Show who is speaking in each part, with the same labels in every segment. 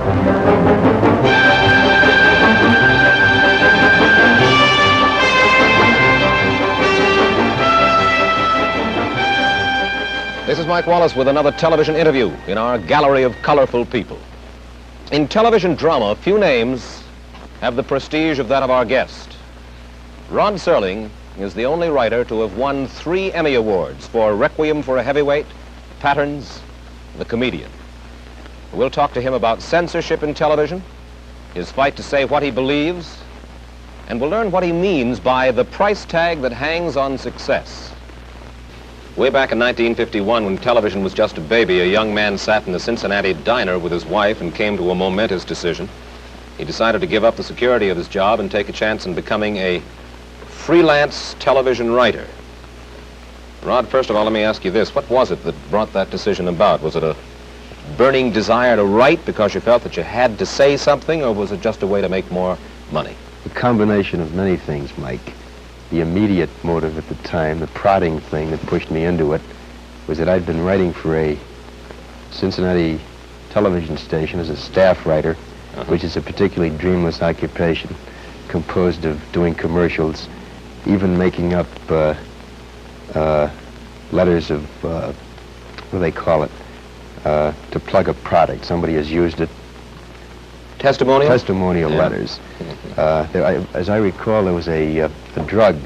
Speaker 1: This is Mike Wallace with another television interview in our gallery of colorful people. In television drama, few names have the prestige of that of our guest. Rod Serling is the only writer to have won 3 Emmy Awards for Requiem for a Heavyweight, Patterns, The Comedian. We'll talk to him about censorship in television, his fight to say what he believes, and we'll learn what he means by the price tag that hangs on success. Way back in 1951, when television was just a baby, a young man sat in a Cincinnati diner with his wife and came to a momentous decision. He decided to give up the security of his job and take a chance in becoming a freelance television writer. Rod, first of all, let me ask you this. What was it that brought that decision about? Was it a burning desire to write because you felt that you had to say something, or was it just a way to make more money?
Speaker 2: A combination of many things, Mike. The immediate motive at the time, the prodding thing that pushed me into it, was that I'd been writing for a Cincinnati television station as a staff writer, which is a particularly dreamless occupation, composed of doing commercials, even making up letters of, what do they call it, to plug a product. Somebody has used it.
Speaker 1: Testimonial?
Speaker 2: Testimonial letters. As I recall, there was a drug,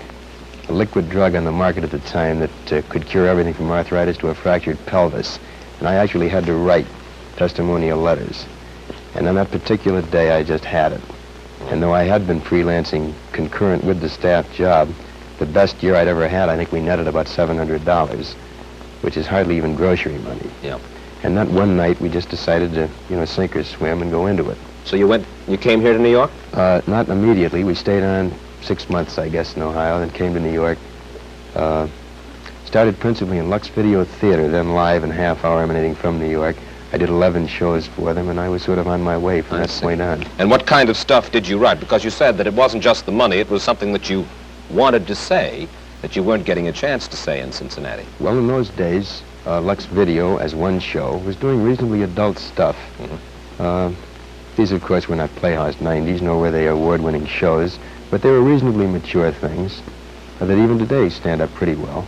Speaker 2: a liquid drug on the market at the time that could cure everything from arthritis to a fractured pelvis. And I actually had to write testimonial letters. And on that particular day, I just had it. And though I had been freelancing concurrent with the staff job, the best year I'd ever had, I think we netted about $700, which is hardly even grocery money.
Speaker 1: Yeah.
Speaker 2: And that one night, we just decided to, sink or swim and go into it.
Speaker 1: So you came here to New York?
Speaker 2: Not immediately. We stayed on 6 months, I guess, in Ohio, then came to New York. Started principally in Lux Video Theater, then live and half-hour emanating from New York. I did 11 shows for them, and I was sort of on my way from that point on.
Speaker 1: And what kind of stuff did you write? Because you said that it wasn't just the money, it was something that you wanted to say that you weren't getting a chance to say in Cincinnati.
Speaker 2: Well, in those days, Lux Video, as one show, was doing reasonably adult stuff. These, of course, were not Playhouse 90s, nor were they award-winning shows, but they were reasonably mature things that even today stand up pretty well.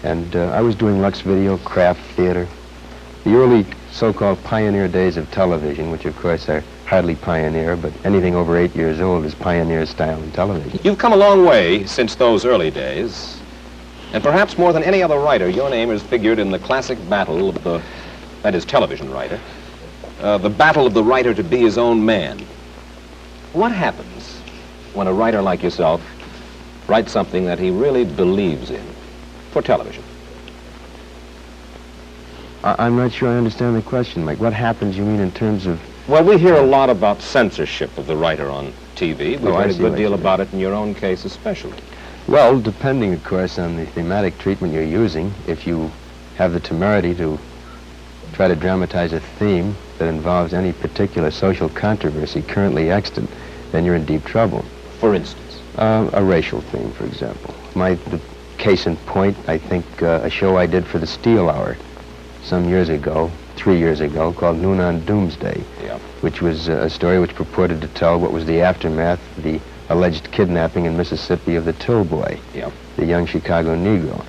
Speaker 2: And I was doing Lux Video, craft theater, the early so-called pioneer days of television, which, of course, are hardly pioneer, but anything over 8 years old is pioneer style in television.
Speaker 1: You've come a long way since those early days, and perhaps more than any other writer, your name has figured in the classic battle of the, that is, television writer, the battle of the writer to be his own man. What happens when a writer like yourself writes something that he really believes in for television?
Speaker 2: I'm not sure I understand the question, Mike. What happens, you mean, in terms of...
Speaker 1: Well, we hear a lot about censorship of the writer on TV. We've heard a good deal about it in your own case especially.
Speaker 2: Well, depending, of course, on the thematic treatment you're using, if you have the temerity to try to dramatize a theme that involves any particular social controversy currently extant, then you're in deep trouble.
Speaker 1: For instance?
Speaker 2: A racial theme, for example. The case in point, I think, a show I did for the Steel Hour some years ago, 3 years ago, called Noon on Doomsday, which was a story which purported to tell what was the aftermath of the alleged kidnapping in Mississippi of the Till Boy, the young Chicago Negro.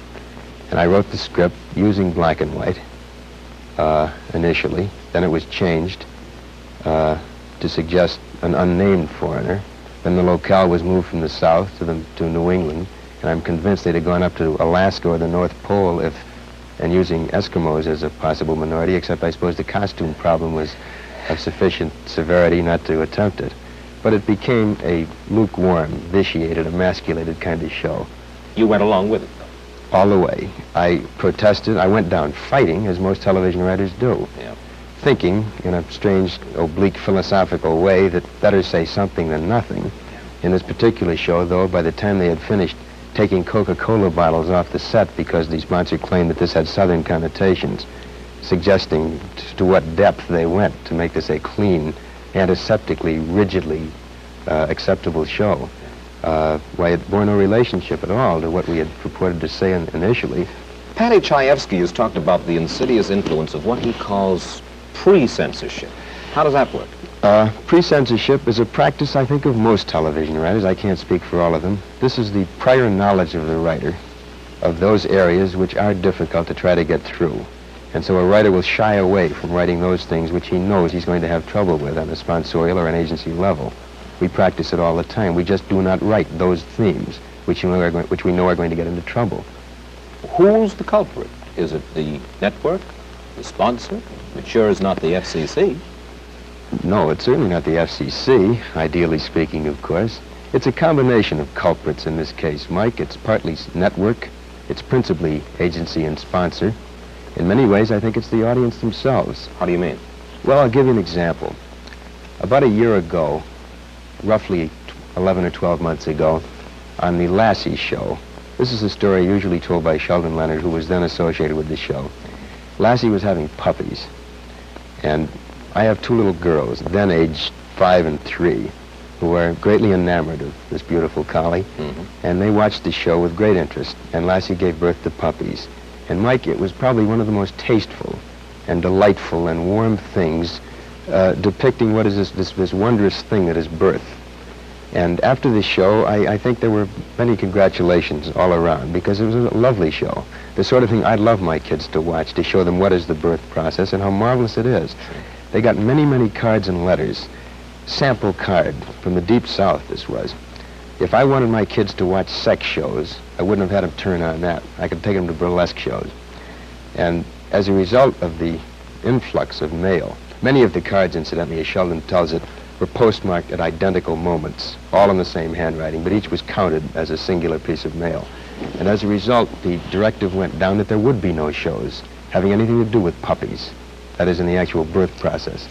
Speaker 2: And I wrote the script using black and white initially. Then it was changed to suggest an unnamed foreigner. Then the locale was moved from the South to New England, and I'm convinced they'd have gone up to Alaska or the North Pole and using Eskimos as a possible minority, except I suppose the costume problem was of sufficient severity not to attempt it. But it became a lukewarm, vitiated, emasculated kind of show.
Speaker 1: You went along with it, though?
Speaker 2: All the way. I protested. I went down fighting, as most television writers do, thinking, in a strange, oblique, philosophical way, that better say something than nothing. In this particular show, though, by the time they had finished taking Coca-Cola bottles off the set because the sponsor claimed that this had Southern connotations, suggesting to what depth they went to make this a clean, antiseptically, rigidly acceptable show. Why, it bore no relationship at all to what we had purported to say initially.
Speaker 1: Paddy Chayefsky has talked about the insidious influence of what he calls pre-censorship. How does that work?
Speaker 2: Pre-censorship is a practice, I think, of most television writers. I can't speak for all of them. This is the prior knowledge of the writer of those areas which are difficult to try to get through. And so a writer will shy away from writing those things which he knows he's going to have trouble with on a sponsorial or an agency level. We practice it all the time. We just do not write those themes which we know are going to get into trouble.
Speaker 1: Who's the culprit? Is it the network, the sponsor? It sure is not the FCC.
Speaker 2: No, it's certainly not the FCC, ideally speaking, of course. It's a combination of culprits in this case, Mike. It's partly network. It's principally agency and sponsor. In many ways, I think it's the audience themselves.
Speaker 1: How do you mean?
Speaker 2: Well, I'll give you an example. About a year ago, roughly 11 or 12 months ago, on the Lassie show, this is a story usually told by Sheldon Leonard, who was then associated with the show. Lassie was having puppies, and I have two little girls, then aged 5 and 3, who are greatly enamored of this beautiful collie, and they watched the show with great interest, and Lassie gave birth to puppies. And Mike, it was probably one of the most tasteful and delightful and warm things depicting what is this wondrous thing that is birth. And after the show, I think there were many congratulations all around, because it was a lovely show. The sort of thing I'd love my kids to watch, to show them what is the birth process and how marvelous it is. They got many, many cards and letters. Sample card from the deep south, this was. If I wanted my kids to watch sex shows, I wouldn't have had them turn on that. I could take them to burlesque shows. And as a result of the influx of mail, many of the cards, incidentally, as Sheldon tells it, were postmarked at identical moments, all in the same handwriting, but each was counted as a singular piece of mail. And as a result, the directive went down that there would be no shows having anything to do with puppies, that is, in the actual birth process.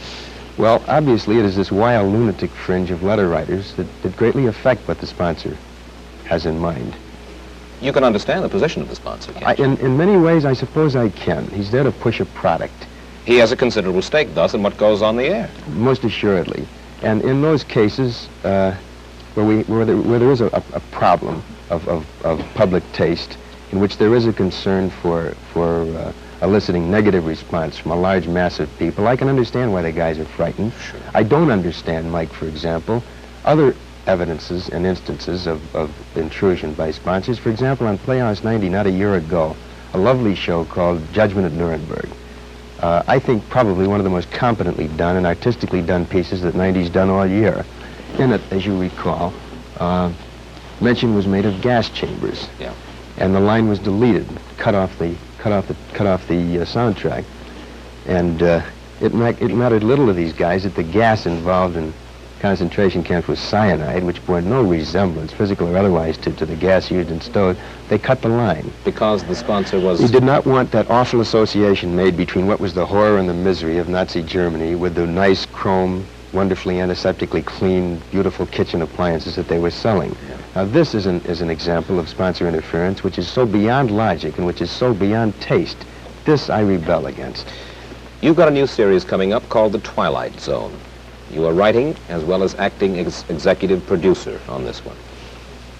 Speaker 2: Well, obviously, it is this wild lunatic fringe of letter writers that greatly affect what the sponsor has in mind.
Speaker 1: You can understand the position of the sponsor, can't you?
Speaker 2: In many ways, I suppose I can. He's there to push a product.
Speaker 1: He has a considerable stake, thus, in what goes on the air.
Speaker 2: Most assuredly. And in those cases where there is a problem of public taste, in which there is a concern for eliciting negative response from a large mass of people, I can understand why the guys are frightened.
Speaker 1: Sure.
Speaker 2: I don't understand, Mike, for example, other evidences and instances of intrusion by sponsors. For example, on Playhouse 90, not a year ago, a lovely show called Judgment at Nuremberg. I think probably one of the most competently done and artistically done pieces that 90's done all year. In it, as you recall, mention was made of gas chambers.
Speaker 1: Yeah.
Speaker 2: And the line was deleted, cut off the soundtrack. And it mattered little to these guys that the gas involved in concentration camps was cyanide, which bore no resemblance, physical or otherwise, to the gas used in stoves. They cut the line.
Speaker 1: Because the sponsor was...
Speaker 2: He did not want that awful association made between what was the horror and the misery of Nazi Germany with the nice chrome, wonderfully antiseptically clean, beautiful kitchen appliances that they were selling.
Speaker 1: Yeah.
Speaker 2: Now, this is an example of sponsor interference which is so beyond logic and which is so beyond taste. This I rebel against.
Speaker 1: You've got a new series coming up called The Twilight Zone. You are writing as well as acting executive producer on this one.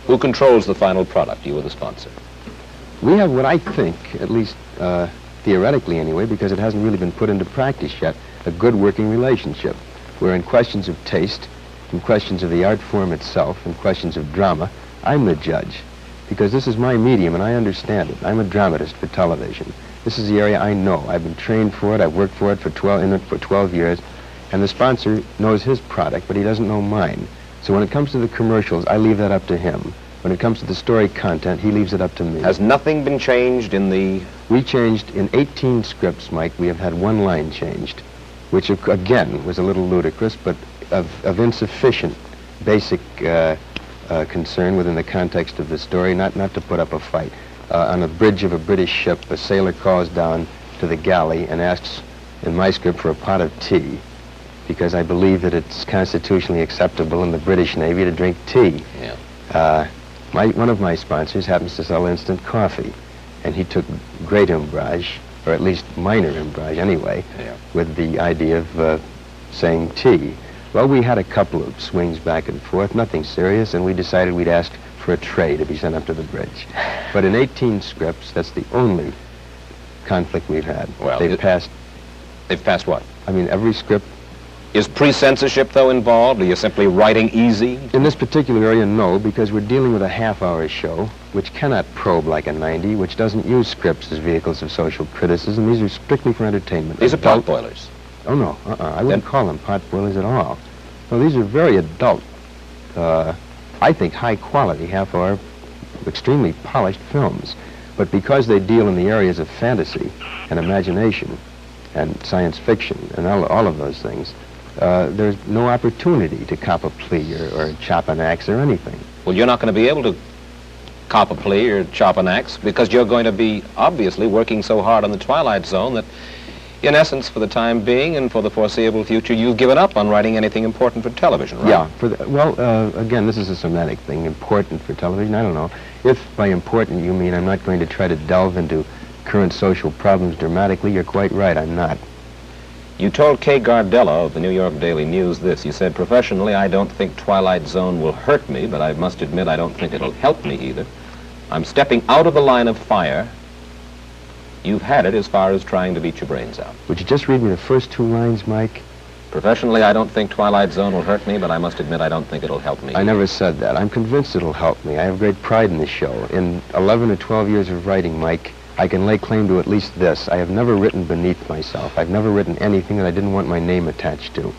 Speaker 1: Who controls the final product, you or the sponsor?
Speaker 2: We have what I think, at least theoretically anyway, because it hasn't really been put into practice yet, a good working relationship, where in questions of taste, in questions of the art form itself, in questions of drama, I'm the judge, because this is my medium and I understand it. I'm a dramatist for television. This is the area I know. I've been trained for it. I've worked for it for 12 years. And the sponsor knows his product, but he doesn't know mine. So when it comes to the commercials, I leave that up to him. When it comes to the story content, he leaves it up to me.
Speaker 1: Has nothing been changed in the...
Speaker 2: We changed in 18 scripts, Mike. We have had one line changed, which again was a little ludicrous, but of insufficient basic concern within the context of the story, not to put up a fight. On the bridge of a British ship, a sailor calls down to the galley and asks, in my script, for a pot of tea, because I believe that it's constitutionally acceptable in the British Navy to drink tea.
Speaker 1: Yeah.
Speaker 2: One of my sponsors happens to sell instant coffee, and he took great umbrage, or at least minor umbrage anyway, with the idea of saying tea. Well, we had a couple of swings back and forth, nothing serious, and we decided we'd ask for a tray to be sent up to the bridge. But in 18 scripts, that's the only conflict we've had.
Speaker 1: Well,
Speaker 2: They've passed
Speaker 1: what?
Speaker 2: I mean, every script
Speaker 1: Is pre-censorship, though, involved? Are you simply writing easy?
Speaker 2: In this particular area, no, because we're dealing with a half-hour show, which cannot probe like a 90, which doesn't use scripts as vehicles of social criticism. These are strictly for entertainment.
Speaker 1: These are pot boilers.
Speaker 2: Oh, no, I wouldn't call them pot boilers at all. No, these are very adult, I think high-quality, half-hour, extremely polished films. But because they deal in the areas of fantasy and imagination and science fiction and all of those things, there's no opportunity to cop a plea or chop an axe or anything.
Speaker 1: Well, you're not going to be able to cop a plea or chop an axe because you're going to be obviously working so hard on the Twilight Zone that, in essence, for the time being and for the foreseeable future, you've given up on writing anything important for television, right?
Speaker 2: Yeah. Again, this is a semantic thing. Important for television, I don't know. If by important you mean I'm not going to try to delve into current social problems dramatically, you're quite right, I'm not.
Speaker 1: You told Kay Gardella of the New York Daily News this. You said, professionally, I don't think Twilight Zone will hurt me, but I must admit I don't think it'll help me either. I'm stepping out of the line of fire. You've had it as far as trying to beat your brains out.
Speaker 2: Would you just read me the first two lines, Mike?
Speaker 1: Professionally, I don't think Twilight Zone will hurt me, but I must admit I don't think it'll help me.
Speaker 2: I never said that. I'm convinced it'll help me. I have great pride in the show. In 11 or 12 years of writing, Mike, I can lay claim to at least this. I have never written beneath myself. I've never written anything that I didn't want my name attached to.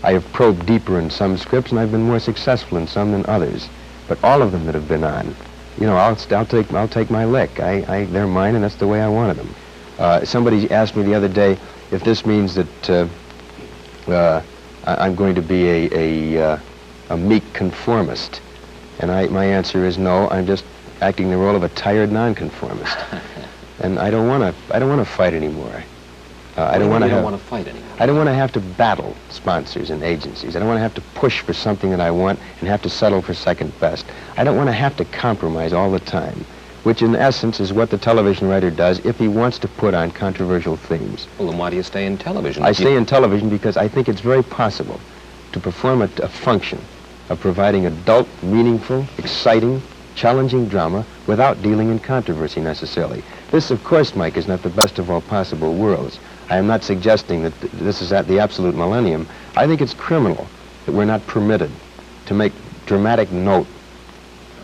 Speaker 2: I have probed deeper in some scripts, and I've been more successful in some than others. But all of them that have been on, you know, I'll take my lick. They're mine, and that's the way I wanted them. Somebody asked me the other day if this means that I'm going to be a meek conformist, and my answer is no. I'm just acting the role of a tired nonconformist. And I don't want to fight anymore. I don't want to
Speaker 1: fight anymore.
Speaker 2: I don't want to have to battle sponsors and agencies. I don't want to have to push for something that I want and have to settle for second best. I don't want to have to compromise all the time, which in essence is what the television writer does if he wants to put on controversial themes.
Speaker 1: Well, then why do you stay in television?
Speaker 2: I stay in television because I think it's very possible to perform a function of providing adult, meaningful, exciting, challenging drama without dealing in controversy necessarily. This, of course, Mike, is not the best of all possible worlds. I am not suggesting that this is at the absolute millennium. I think it's criminal that we're not permitted to make dramatic note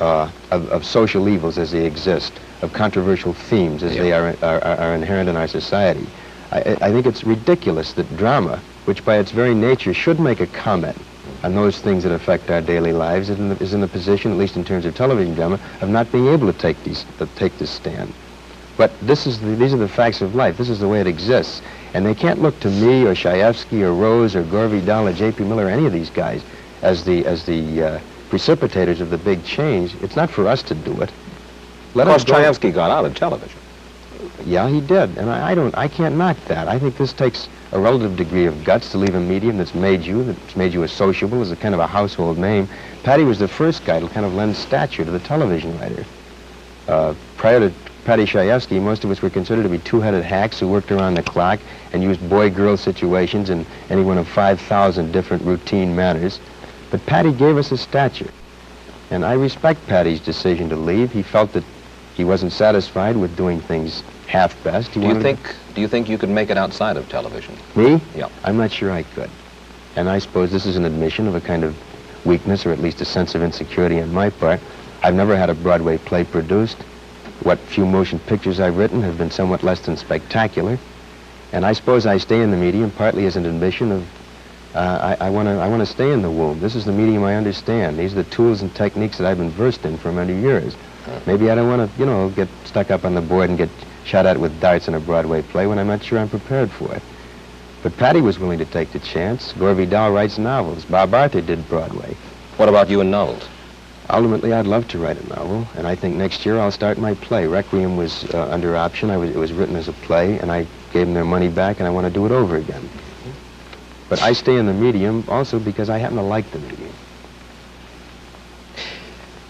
Speaker 2: of social evils as they exist, of controversial themes as they are inherent in our society. I think it's ridiculous that drama, which by its very nature should make a comment on those things that affect our daily lives, is in the position, at least in terms of television drama, of not being able to take this stand. But these are the facts of life. This is the way it exists. And they can't look to me or Shaefsky or Rose or Gore Vidal or J.P. Miller or any of these guys as the precipitators of the big change. It's not for us to do it.
Speaker 1: Of course, Shaefsky got out of television.
Speaker 2: Yeah, he did. And I can't knock that. I think this takes a relative degree of guts to leave a medium that's made you as sociable, as a kind of a household name. Patty was the first guy to kind of lend stature to the television writer. Prior to Patty Shaefsky, most of us were considered to be two-headed hacks who worked around the clock and used boy-girl situations in any one of 5,000 different routine manners. But Patty gave us a stature. And I respect Patty's decision to leave. He felt that he wasn't satisfied with doing things half-best.
Speaker 1: Do you think you could make it outside of television?
Speaker 2: Me?
Speaker 1: Yeah.
Speaker 2: I'm not sure I could. And I suppose this is an admission of a kind of weakness, or at least a sense of insecurity on my part. I've never had a Broadway play produced. What few motion pictures I've written have been somewhat less than spectacular. And I suppose I stay in the medium partly as an admission of I want to stay in the womb. This is the medium I understand. These are the tools and techniques that I've been versed in for many years. Maybe I don't want to, get stuck up on the board and get shot at with darts in a Broadway play when I'm not sure I'm prepared for it. But Patty was willing to take the chance. Gore Vidal writes novels. Bob Arthur did Broadway.
Speaker 1: What about you and novels?
Speaker 2: Ultimately, I'd love to write a novel, and I think next year I'll start my play. Requiem was under option. It was written as a play, and I gave them their money back, and I want to do it over again. But I stay in the medium also because I happen to like the medium.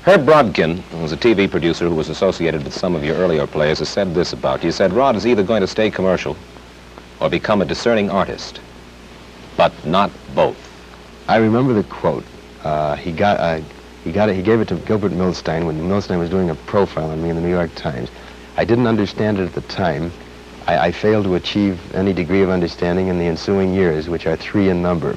Speaker 1: Herb Brodkin, who was a TV producer who was associated with some of your earlier plays, has said this about you. He said, Rod is either going to stay commercial or become a discerning artist, but not both.
Speaker 2: I remember the quote. He gave it to Gilbert Milstein when Milstein was doing a profile on me in the New York Times. I didn't understand it at the time. I failed to achieve any degree of understanding in the ensuing years, which are 3 in number.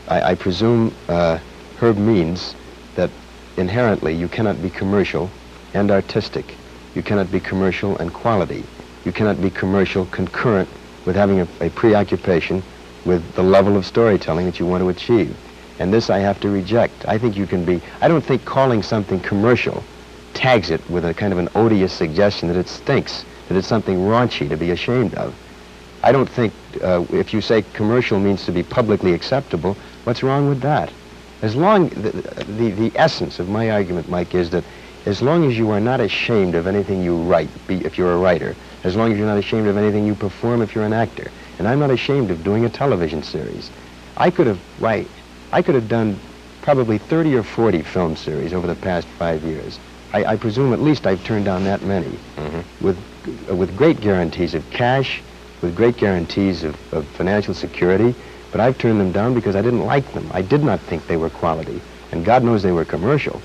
Speaker 2: I presume Herb means that inherently you cannot be commercial and artistic. You cannot be commercial and quality. You cannot be commercial concurrent with having a preoccupation with the level of storytelling that you want to achieve. And this I have to reject. I think you can be, I don't think calling something commercial tags it with a kind of an odious suggestion that it stinks, that it's something raunchy to be ashamed of. I don't think if you say commercial means to be publicly acceptable, what's wrong with that? As long, the essence of my argument, Mike, is that as long as you are not ashamed of anything you write, if you're a writer, as long as you're not ashamed of anything you perform if you're an actor, and I'm not ashamed of doing a television series. I could have done probably 30 or 40 film series over the past 5 years. I presume at least I've turned down that many, with great guarantees of cash, with great guarantees of financial security, but I've turned them down because I didn't like them. I did not think they were quality, and God knows they were commercial.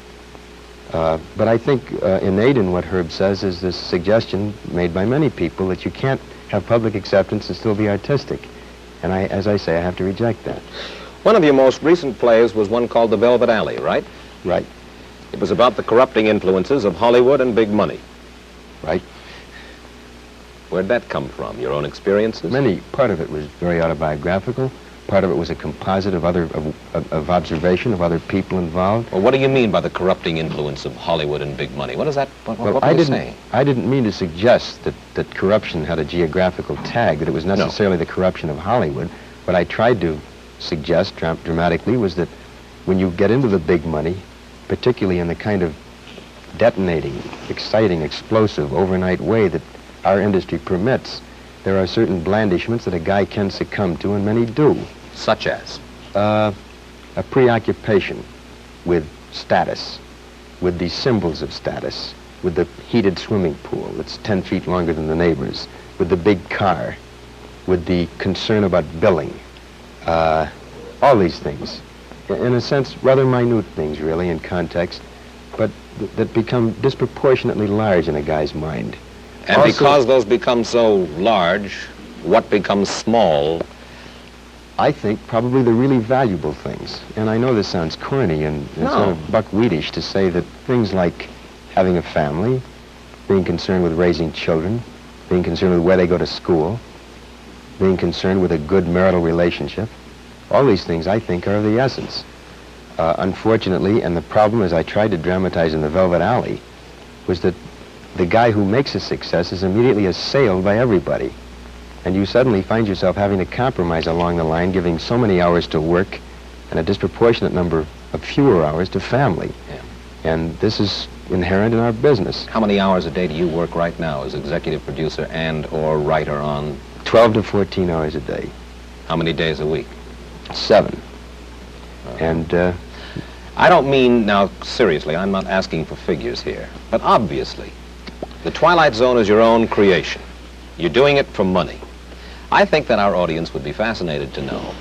Speaker 2: But I think innate in what Herb says is this suggestion made by many people that you can't have public acceptance and still be artistic. And as I say, I have to reject that.
Speaker 1: One of your most recent plays was one called The Velvet Alley, right?
Speaker 2: Right.
Speaker 1: It was about the corrupting influences of Hollywood and big money.
Speaker 2: Right.
Speaker 1: Where'd that come from? Your own experiences?
Speaker 2: Part of it was very autobiographical. Part of it was a composite of observation of other people involved.
Speaker 1: Well, what do you mean by the corrupting influence of Hollywood and big money? What is that? What are you saying?
Speaker 2: I didn't mean to suggest that corruption had a geographical tag, that it was necessarily the corruption of Hollywood. What I tried to suggest dramatically was that when you get into the big money, particularly in the kind of detonating, exciting, explosive, overnight way that our industry permits, there are certain blandishments that a guy can succumb to, and many do.
Speaker 1: Such as?
Speaker 2: A preoccupation with status, with the symbols of status, with the heated swimming pool that's 10 feet longer than the neighbor's, with the big car, with the concern about billing. All these things, in a sense, rather minute things, really, in context, but that become disproportionately large in a guy's mind.
Speaker 1: And also, because those become so large, what becomes small?
Speaker 2: I think probably the really valuable things. And I know this sounds corny and sort of buckwheatish to say that things like having a family, being concerned with raising children, being concerned with where they go to school, being concerned with a good marital relationship, all these things I think are of the essence. Unfortunately, and the problem, as I tried to dramatize in The Velvet Alley, was that the guy who makes a success is immediately assailed by everybody. And you suddenly find yourself having to compromise along the line, giving so many hours to work and a disproportionate number of fewer hours to family.
Speaker 1: Yeah.
Speaker 2: And this is inherent in our business.
Speaker 1: How many hours a day do you work right now as executive producer and or writer on?
Speaker 2: 12 to 14 hours a day.
Speaker 1: How many days a week?
Speaker 2: 7. And
Speaker 1: I don't mean, now seriously, I'm not asking for figures here, but obviously, The Twilight Zone is your own creation. You're doing it for money. I think that our audience would be fascinated to know.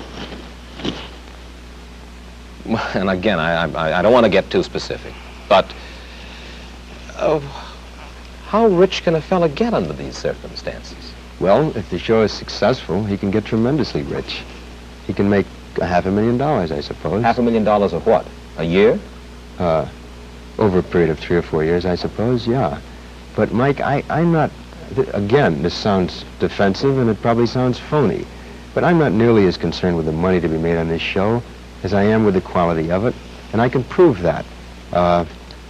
Speaker 1: And again, I don't want to get too specific, but how rich can a fella get under these circumstances?
Speaker 2: Well, if the show is successful, he can get tremendously rich. He can make $500,000, I suppose.
Speaker 1: $500,000 of what? A year?
Speaker 2: Over a period of 3 or 4 years, I suppose, yeah. But, Mike, I'm not, again, this sounds defensive and it probably sounds phony, but I'm not nearly as concerned with the money to be made on this show as I am with the quality of it, and I can prove that. I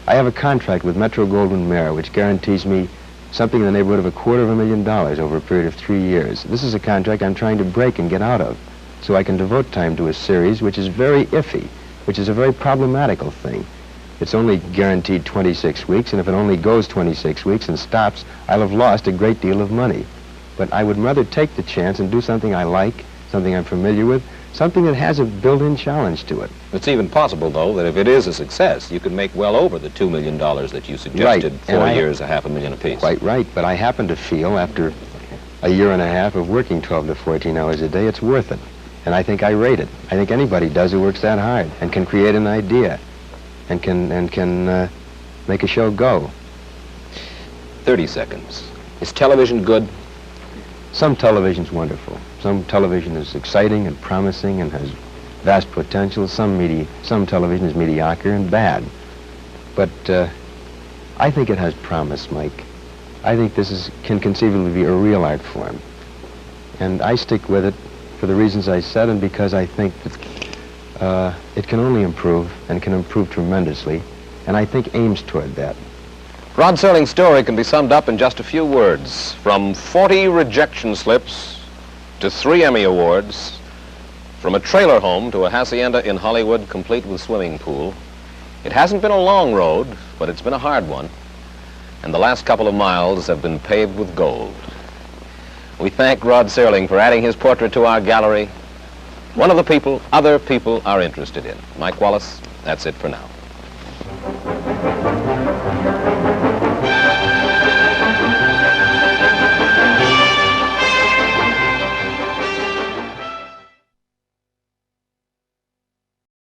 Speaker 2: have a contract with Metro-Goldwyn-Mayer which guarantees me something in the neighborhood of $250,000 over a period of 3 years. This is a contract I'm trying to break and get out of, so I can devote time to a series which is very iffy, which is a very problematical thing. It's only guaranteed 26 weeks, and if it only goes 26 weeks and stops, I'll have lost a great deal of money. But I would rather take the chance and do something I like, something I'm familiar with, something that has a built-in challenge to it.
Speaker 1: It's even possible, though, that if it is a success, you could make well over the $2 million that you suggested,
Speaker 2: right.
Speaker 1: 4 years, $500,000 apiece.
Speaker 2: Quite right, but I happen to feel after a year and a half of working 12 to 14 hours a day, it's worth it. And I think I rate it. I think anybody does who works that hard and can create an idea and can make a show go.
Speaker 1: 30 seconds. Is television good?
Speaker 2: Some television's wonderful. Some television is exciting and promising and has vast potential. Some television is mediocre and bad. But I think it has promise, Mike. I think this can conceivably be a real art form. And I stick with it for the reasons I said, and because I think that it can only improve, and can improve tremendously, and I think aims toward that.
Speaker 1: Rod Serling's story can be summed up in just a few words. From 40 rejection slips to 3 Emmy Awards, from a trailer home to a hacienda in Hollywood complete with swimming pool. It hasn't been a long road, but it's been a hard one. And the last couple of miles have been paved with gold. We thank Rod Serling for adding his portrait to our gallery. One of the people other people are interested in. Mike Wallace, that's it for now.